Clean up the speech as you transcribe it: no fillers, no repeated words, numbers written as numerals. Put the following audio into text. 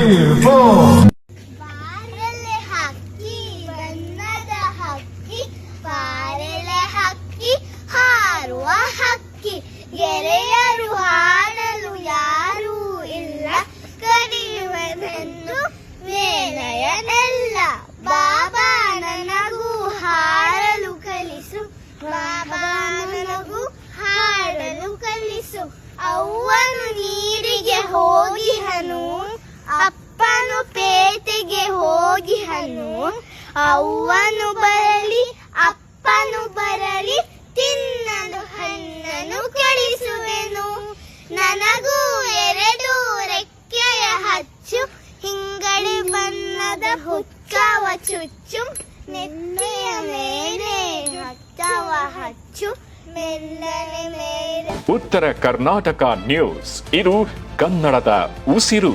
4. ಬಾರಲೆ ಹಕ್ಕಿ ಬಣ್ಣದ ಹಕ್ಕಿ ಬಾರಲೆ ಹಕ್ಕಿ ಹಾರುವ ಹಕ್ಕಿ ಗೆಳೆಯರು ಹಾಡಲು ಯಾರೂ ಇಲ್ಲ ಕರೆಯುವನೆಂದು ಮೇಲಯನೆಲ್ಲ ಬಾಬಾ ನನಗೂ ಹಾಡಲು ಕಲಿಸು ಬಾಬಾ ನನಗೂ ಹಾಡಲು ಕಲಿಸು ಅವ್ವನು ನೀರಿಗೆ ಹೋಗಿಹನು ಅಪ್ಪನು ಪೇಟೆಗೆ ಹೋಗಿಹನು ಅವ್ವನು ಬರಲಿ ಅಪ್ಪನು ಬರಲಿ ತಿನ್ನಲು ಹಣ್ಣನು ಕಳಿಸುವೆನು ನನಗೂ 2 ರೆಕ್ಕೆಯ ಹಚ್ಚು ಹಿಂಗಡೆ ಬಣ್ಣದ ಹುಕ್ಕವ ಚುಚ್ಚು ನೆತ್ತಿಯ ಮೇಲೆ ಹಚ್ಚವ ಹಚ್ಚು ಮೆಲ್ಲನೆ ಮೇಲೆ ಉತ್ತರ ಕರ್ನಾಟಕ ನ್ಯೂಸ್, ಇದು ಕನ್ನಡದ ಉಸಿರು.